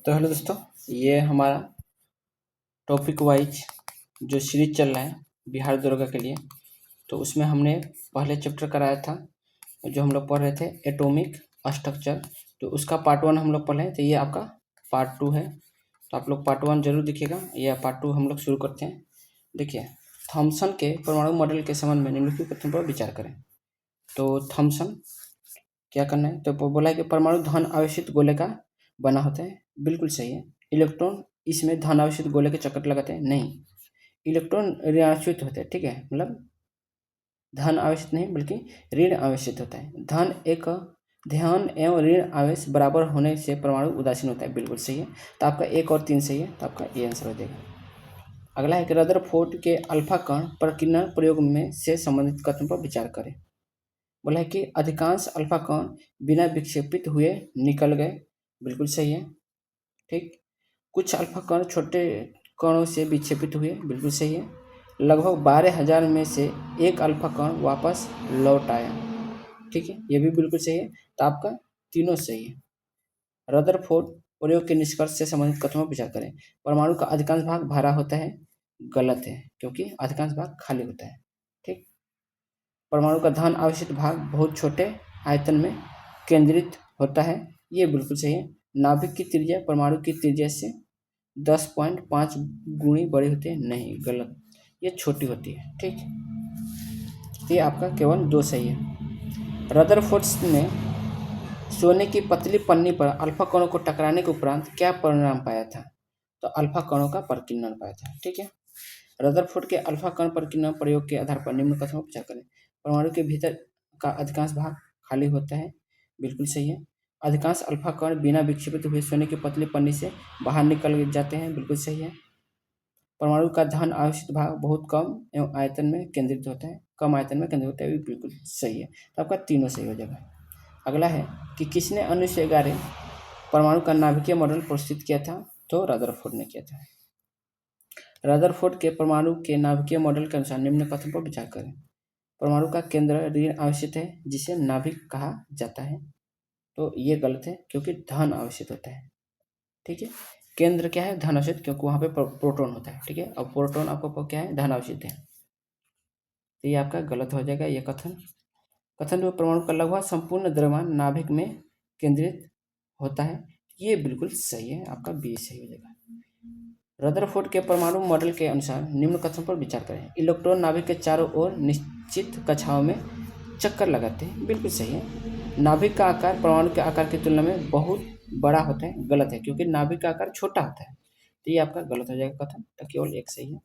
तो हेलो दोस्तों, ये हमारा टॉपिक वाइज जो सीरीज चल रहा है बिहार दरोगा के लिए, तो उसमें हमने पहले चैप्टर कराया था जो हम लोग पढ़ रहे थे एटॉमिक स्ट्रक्चर। तो उसका पार्ट 1 हम लोग पढ़े, तो ये आपका पार्ट 2 है। तो आप लोग पार्ट 1 जरूर देखिएगा। ये पार्ट 2 हम लोग शुरू करते हैं। देखिए, थॉमसन के परमाणु मॉडल के संबंध में निम्नलिखित कथन पर विचार करें। तो थॉमसन क्या करना है, तो बोला है कि परमाणु धन आवेशित गोले का बना होता है। बिल्कुल सही है। इलेक्ट्रॉन इसमें धन आवेशित गोले के चक्कर लगाते हैं? नहीं, इलेक्ट्रॉन ऋणावेशित होते हैं। ठीक है, मतलब धन आवेशित नहीं बल्कि ऋण आवेशित होता है। धन एवं ऋण आवेश बराबर होने से परमाणु उदासीन होता है। बिल्कुल सही है। तो आपका 1 और 3 सही है, तो आपका ये आंसर हो जाएगा। अगला है कि रदरफोर्ड के अल्फा कण प्रकीर्णन प्रयोग में से संबंधित कथन पर विचार करें। बोला है कि अधिकांश अल्फा कण बिना विक्षेपित हुए निकल गए। बिल्कुल सही है। ठीक, कुछ अल्फा कण छोटे कणों से विक्षेपित हुए। बिल्कुल सही है। लगभग 12,000 में से एक अल्फा कण वापस लौट आया। ठीक है, ये भी बिल्कुल सही है। तो आपका तीनों सही है। रदरफोर्ड प्रयोग के निष्कर्ष से संबंधित कथनों पर विचार करें। परमाणु का अधिकांश भाग भरा होता है। गलत है, क्योंकि अधिकांश भाग खाली होता है। ठीक, परमाणु का धन आवेशित भाग बहुत छोटे आयतन में केंद्रित होता है। ये बिल्कुल सही है। नाभिक की त्रिज्या परमाणु की त्रिज्या से 10.5 गुणी बड़ी होती है। नहीं, गलत, ये छोटी होती है। ठीक, ये आपका केवल 2 सही है। रदरफोर्ड ने सोने की पतली पन्नी पर अल्फा कणों को टकराने के उपरांत क्या परिणाम पाया था? तो अल्फा कणों का प्रकीर्णन पाया था। ठीक है, रदरफोर्ड के अल्फा कण प्रकीर्णन प्रयोग के आधार पर निम्न कथनों पर विचार करें। परमाणु के भीतर का अधिकांश भाग खाली होता है। बिल्कुल सही है। अधिकांश अल्फा कण बिना विक्षेपित हुए सोने की पतली पन्नी से बाहर निकल जाते हैं। बिल्कुल सही है। परमाणु का धन आवेशित भाग बहुत कम एवं आयतन में केंद्रित होता है। कम आयतन में केंद्रित होता है, बिल्कुल सही है। तो आपका तीनों सही हो जाएगा। अगला है कि किसने 1911 परमाणु का नाभिकीय मॉडल प्रस्तुत किया था? तो रदरफोर्ड ने किया था। रदरफोर्ड के परमाणु के नाभिकीय मॉडल के अनुसार निम्न कथन पर विचार करें। परमाणु का केंद्र ऋण आवेशित है, जिसे नाभिक कहा जाता है। तो ये गलत है, क्योंकि धन आवेशित होता है। ठीक है, केंद्र क्या है? धन आवेशित, क्योंकि वहां पे प्रोटॉन होता है। ठीक है, अब प्रोटॉन आपको क्या है? धन आवेशित है। तो ये आपका गलत हो जाएगा ये कथन। कथन में परमाणु का लगभग संपूर्ण द्रव्यमान नाभिक में केंद्रित होता है। ये बिल्कुल सही है, आपका बी सही हो जाएगा। रदरफोर्ड के परमाणु मॉडल के अनुसार निम्न कथन पर विचार करें। इलेक्ट्रॉन नाभिक के चारों ओर निश्चित कक्षाओं में चक्कर लगाते हैं। बिल्कुल सही है। नाभिक का आकार परमाणु के आकार की तुलना में बहुत बड़ा होता है। गलत है, क्योंकि नाभिक का आकार छोटा होता है। तो ये आपका गलत हो जाएगा कथन। तो केवल 1 सही है।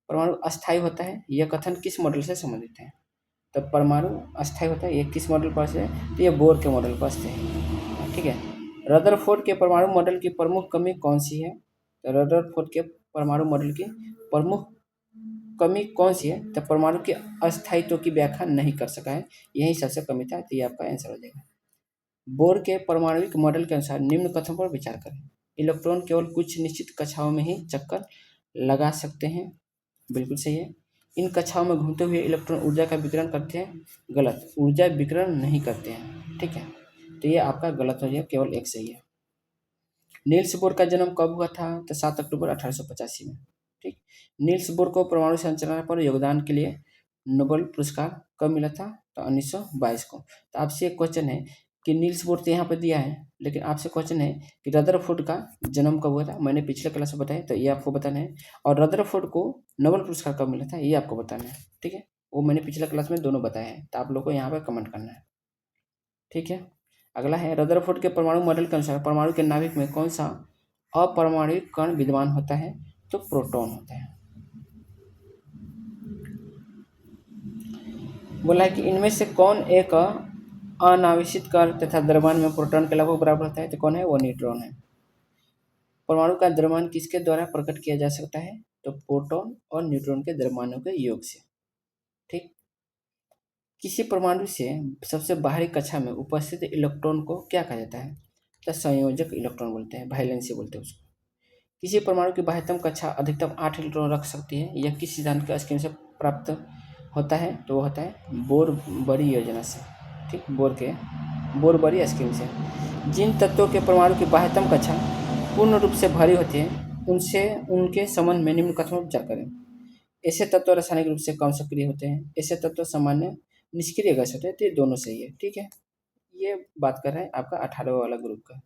परमाणु अस्थायी होता है, यह कथन किस मॉडल से संबंधित है? तो परमाणु अस्थायी होता है, ये किस मॉडल पर से? तो ये बोर के मॉडल पर से है। ठीक है, रदरफोर्ड के परमाणु मॉडल की प्रमुख कमी कौन सी है? तो रदरफोर्ड के परमाणु मॉडल की प्रमुख कमी कौन सी है? तो परमाणु के अस्थायित्व की व्याख्या नहीं कर सका है, यही सबसे कमी था। तो ये आपका आंसर हो जाएगा। बोर के परमाणुविक मॉडल के अनुसार निम्न कथन पर विचार करें। इलेक्ट्रॉन केवल कुछ निश्चित कक्षाओं में ही चक्कर लगा सकते हैं। बिल्कुल सही है। इन कक्षाओं में घूमते हुए इलेक्ट्रॉन ऊर्जा का विकिरण करते हैं। गलत, ऊर्जा विकिरण नहीं करते हैं। ठीक है, तो ये आपका गलत हो जाएगा, केवल 1 सही है। नील्स बोर का जन्म कब हुआ था? तो 7 अक्टूबर 1885 में। ठीक, नील्स बोर को परमाणु संरचना पर योगदान के लिए नोबेल पुरस्कार कब मिला था? तो 1922 को। तो आपसे एक क्वेश्चन है कि नील्स बोर तो यहाँ पर दिया है, लेकिन आपसे क्वेश्चन है कि रदरफोर्ड का जन्म कब हुआ था? मैंने पिछले क्लास में बताया, तो ये आपको बताना है। और रदरफोर्ड को नोबेल पुरस्कार कब मिला था, ये आपको बताना है। ठीक है, वो मैंने पिछले क्लास में दोनों बताए हैं, तो आप लोग को यहाँ पर कमेंट करना है। ठीक है, अगला है रदरफोर्ड के परमाणु मॉडल के अनुसार परमाणु के नाभिक में कौन सा अपरमाणुक कण विद्यमान होता है? तो प्रोटॉन होता है। बोला है कि इनमें से कौन एक अनावेशित कण तथा द्रव्यमान में प्रोटॉन के लगभग बराबर होता है? तो कौन है? वो न्यूट्रॉन है। परमाणु का द्रव्यमान किसके द्वारा प्रकट किया जा सकता है? तो प्रोटॉन और न्यूट्रॉन के द्रव्यमानों के योग से। ठीक, किसी परमाणु से सबसे बाहरी कक्षा में उपस्थित इलेक्ट्रॉन को क्या कहा जाता है? तो संयोजक इलेक्ट्रॉन बोलते हैं, वैलेंसी बोलते हैं उसको। किसी परमाणु की बाह्यतम कक्षा अधिकतम 8 इलेक्ट्रॉन रख सकती है, यह किस सिद्धांत के स्कीम से प्राप्त होता है? तो वो होता है बोर-बरी योजना से। ठीक, बोर-बरी स्कीम से। जिन तत्वों के परमाणु की बाह्यतम कक्षा पूर्ण रूप से भरी होती है उनसे उनके संबंध में निम्न कथनों पर विचार करें। ऐसे तत्व रासायनिक रूप से कम सक्रिय होते हैं, ऐसे तत्व सामान्य निष्क्रिय गैस होते हैं। तो ये दोनों सही है, ठीक है। ये बात कर रहे हैं आपका 18वां वाला ग्रुप का।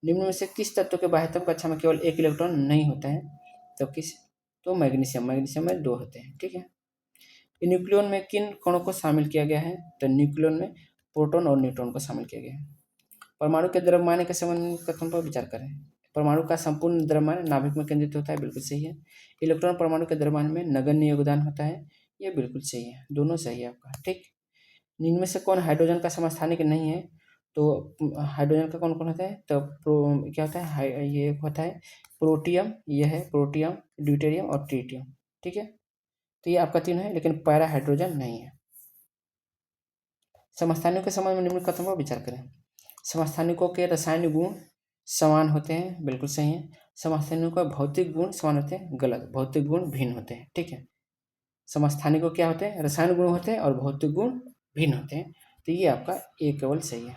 निम्न में से किस तत्व के बाह्यतम कक्षा में केवल एक इलेक्ट्रॉन नहीं होता है? तो किस? तो मैग्नीशियम। मैग्नीशियम में 2 होते हैं, ठीक है। न्यूक्लियन में किन कणों को शामिल किया गया है? तो न्यूक्लियन में प्रोटॉन और न्यूट्रॉन को शामिल किया गया है। परमाणु के द्रव्यमान के संबंध कथन पर विचार करें। परमाणु का संपूर्ण द्रव्यमान नाभिक में केंद्रित होता है, बिल्कुल सही है। इलेक्ट्रॉन परमाणु के द्रव्यमान में नगण्य योगदान होता है, ये बिल्कुल सही है, दोनों सही है आपका, ठीक। इनमें से कौन हाइड्रोजन का समस्थानिक नहीं है? तो हाइड्रोजन का कौन कौन होता है? तो क्या होता है? ये होता है प्रोटियम, ये है प्रोटियम, ड्यूटेरियम और ट्रिटियम, ठीक है। तो ये आपका 3 है, लेकिन पैरा हाइड्रोजन नहीं है। समस्थानिकों के संबंध में निम्न कथनों पर विचार करें। समस्थानिकों के रासायनिक गुण समान होते हैं, बिल्कुल सही है। समस्थानिकों का भौतिक गुण समान होते हैं, गलत। भौतिक गुण भिन्न होते हैं, ठीक है। समस्थानिकों क्या होते हैं? रासायनिक गुण होते हैं और भौतिक गुण भिन्न होते हैं। तो ये आपका ए केवल सही है।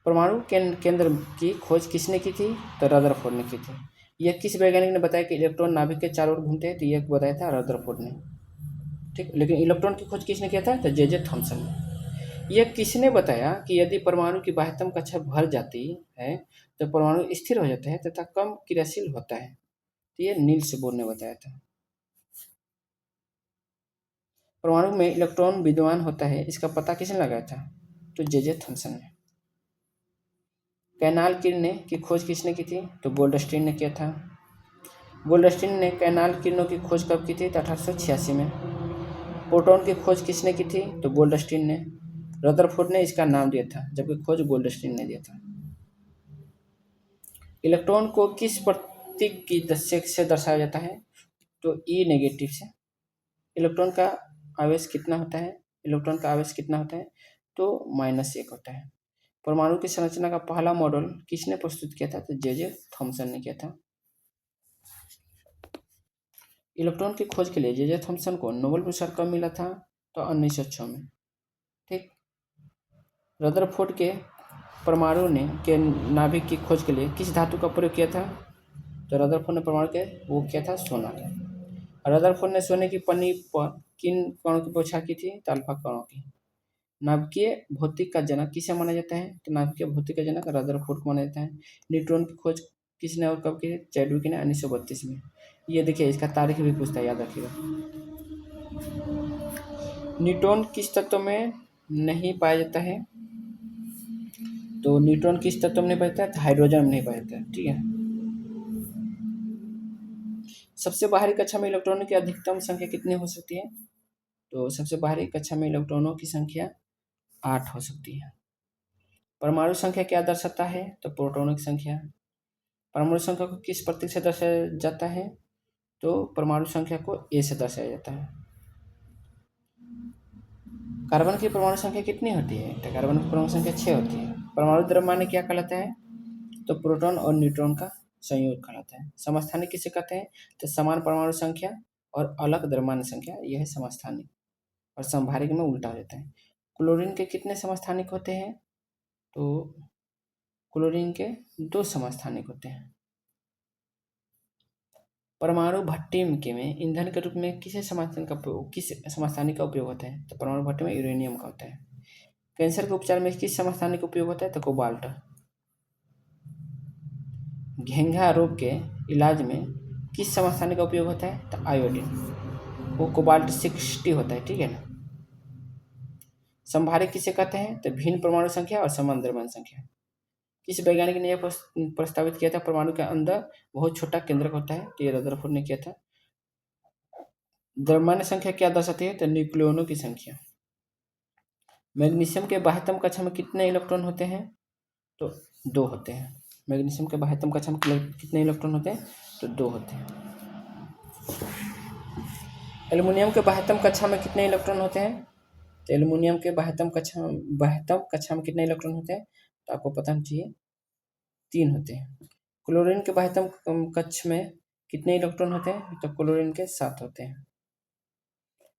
परमाणु केंद्र की खोज किसने की थी? तो रदरफोर्ड ने की थी। यह किस वैज्ञानिक ने बताया कि इलेक्ट्रॉन नाभिक के चारों ओर घूमते हैं? तो यह बताया था रदरफोर्ड ने, ठीक। लेकिन इलेक्ट्रॉन की खोज किसने किया था? तो जे थॉमसन ने। यह किसने बताया कि यदि परमाणु की बाह्यतम कक्षा भर जाती है तो परमाणु स्थिर हो जाता है तथा कम क्रियाशील होता है? तो ये नील्स बोर ने बताया था। परमाणु में इलेक्ट्रॉन विद्यमान होता है, इसका पता किसने लगाया था? तो जे थॉमसन ने। कैनाल किरणें की खोज किसने की थी? तो गोल्डस्टीन ने किया था। गोल्डस्टीन ने कैनाल किरणों की खोज कब की थी? तो 1886 में। प्रोटॉन की खोज किसने की थी? तो गोल्डस्टीन ने। रदरफोर्ड ने इसका नाम दिया था, जबकि खोज गोल्डस्टीन ने दिया था। इलेक्ट्रॉन को किस प्रतीक की से दर्शाया जाता है? तो ई नेगेटिव से। इलेक्ट्रॉन का आवेश कितना होता है? इलेक्ट्रॉन का आवेश कितना होता है? तो -1 होता है। परमाणु की संरचना का पहला मॉडल किसने प्रस्तुत किया था? तो जे थॉमसन ने किया था। इलेक्ट्रॉन की खोज के लिए जे थॉमसन को नोबेल पुरस्कार कब मिला था? तो 1906 में, ठीक। रदरफोर्ड के परमाणु ने के नाभिक की खोज के लिए किस धातु का प्रयोग किया था? तो रदरफोर्ड ने परमाणु के वो किया था सोना का। रदरफोर्ड ने सोने की पन्नी पर किन कणों की पोछा की थी? तो अल्फा कणों की। नाभिकीय भौतिक का जनक किसे माना जाता है? तो नाभिकीय भौतिक का जनक रदरफोर्ड को माना जाता है। न्यूट्रॉन की खोज किसने और कब की? चैडविक ने 1932 में। ये देखिए, इसका तारीख भी पूछता है, याद रखिएगा। न्यूट्रॉन किस तत्व में नहीं पाया जाता है? तो न्यूट्रॉन किस तत्व में नहीं पाया जाता है? तो हाइड्रोजन में नहीं पाया जाता है, ठीक है। सबसे बाहरी कक्षा में इलेक्ट्रॉनों की अधिकतम संख्या कितनी हो सकती है? तो सबसे बाहरी कक्षा में इलेक्ट्रॉनों की संख्या 8 हो सकती है। परमाणु संख्या क्या दर्शाता है? तो प्रोटॉनों की संख्या। परमाणु संख्या को किस प्रतीक से दर्शाया जाता है? तो परमाणु संख्या को ए से दर्शाया जाता है। कार्बन की परमाणु संख्या कितनी होती है? तो कार्बन की परमाणु संख्या 6 होती है। परमाणु द्रव्यमान क्या कहलाता है? तो प्रोटॉन और न्यूट्रॉन का संयोग कहलाता है। समस्थानिक किसे कहते हैं? तो समान परमाणु संख्या और अलग द्रव्यमान संख्या, यह है समस्थानिक। और समभारिक में उल्टा हो जाता है। क्लोरीन के कितने समस्थानिक होते हैं? तो क्लोरीन के 2 समस्थानिक होते हैं। परमाणु भट्टी में ईंधन के रूप में किस समस्थानिक का उपयोग होता है? तो परमाणु भट्टी में यूरेनियम का होता है। कैंसर के उपचार में किस समस्थानिक का उपयोग होता है? तो कोबाल्ट। घेंघा रोग के इलाज में किस समस्थानिक का उपयोग होता है? तो आयोडीन। वो कोबाल्ट 60 होता है, ठीक है ना। समभारिक किसे कहते हैं? तो भिन्न परमाणु संख्या और समान द्रव्यमान संख्या। किस वैज्ञानिक ने यह प्रस्तावित किया था परमाणु के अंदर बहुत छोटा केंद्रक होता है? तो ये रदरफोर्ड ने किया था। द्रव्यमान संख्या क्या दर्शाती है? तो न्यूक्लियनों की संख्या। मैग्नीशियम के बाह्यतम कक्षा में कितने इलेक्ट्रॉन होते हैं? तो 2 होते हैं। मैग्नीशियम के बाह्यतम कक्षा में कितने इलेक्ट्रॉन होते हैं? तो 2 होते हैं। एल्युमिनियम के बाह्यतम कक्षा में कितने इलेक्ट्रॉन होते हैं? तो एल्युमिनियम के बाह्यतम कक्षा में कितने इलेक्ट्रॉन होते हैं? तो आपको पता होना चाहिए, 3 होते हैं। क्लोरीन के बाह्यतम कक्ष में कितने इलेक्ट्रॉन होते हैं? तो क्लोरीन के 7 होते हैं।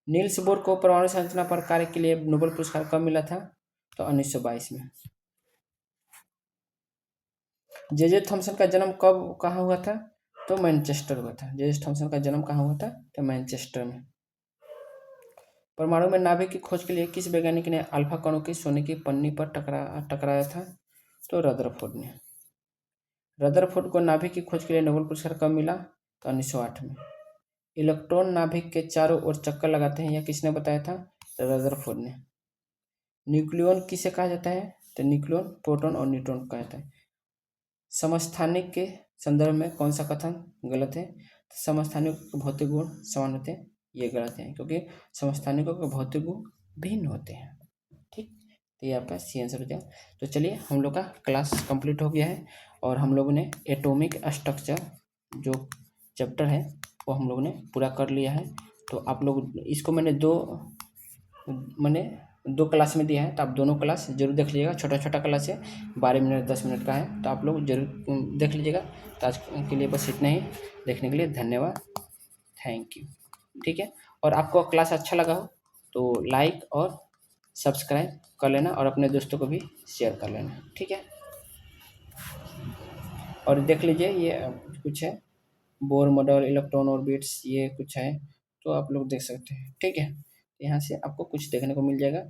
नील्स बोर को परमाणु संरचना पर कार्य के लिए नोबेल पुरस्कार कब मिला था? तो 1922 में। जे थॉमसन का जन्म कब कहाँ हुआ था? तो मैनचेस्टर हुआ था। जे थॉमसन का जन्म कहाँ हुआ था? तो मैनचेस्टर में। परमाणु में नाभिक की खोज के लिए किस वैज्ञानिक ने अल्फा कणों की सोने की पन्नी पर टकराया था? तो रदरफोर्ड ने। रदरफोर्ड को नाभिक की खोज के लिए नोबेल पुरस्कार कब मिला? तो 1908 में। इलेक्ट्रॉन नाभिक के चारों ओर चक्कर लगाते हैं, यह किसने बताया था? तो रदरफोर्ड ने। न्यूक्लियॉन किसे कहा जाता है? तो न्यूक्लियॉन प्रोटॉन और न्यूट्रॉन को कहा जाता है। समस्थानिक के संदर्भ में कौन सा कथन गलत है? समस्थानिक भौतिक गुण समान होते हैं, ये गलत है, क्योंकि समस्थानिकों के भौतिक गुण भिन्न होते हैं। ठीक, तो ये आपका सी आंसर हो जाएगा। तो चलिए, हम लोग का क्लास कंप्लीट हो गया है और हम लोगों ने एटॉमिक स्ट्रक्चर जो चैप्टर है वो हम लोगों ने पूरा कर लिया है। तो आप लोग इसको मैंने दो क्लास में दिया है, तो आप दोनों क्लास जरूर देख लीजिएगा। छोटा छोटा क्लास है, 12 मिनट 10 मिनट का है, तो आप लोग जरूर देख लीजिएगा। तो आज के लिए बस इतना ही। देखने के लिए धन्यवाद, थैंक यू। ठीक है, और आपको क्लास अच्छा लगा हो तो लाइक और सब्सक्राइब कर लेना और अपने दोस्तों को भी शेयर कर लेना। ठीक है, और देख लीजिए ये कुछ है, बोर मॉडल, इलेक्ट्रॉन ऑर्बिट्स, ये कुछ है, तो आप लोग देख सकते हैं। ठीक है, यहाँ से आपको कुछ देखने को मिल जाएगा।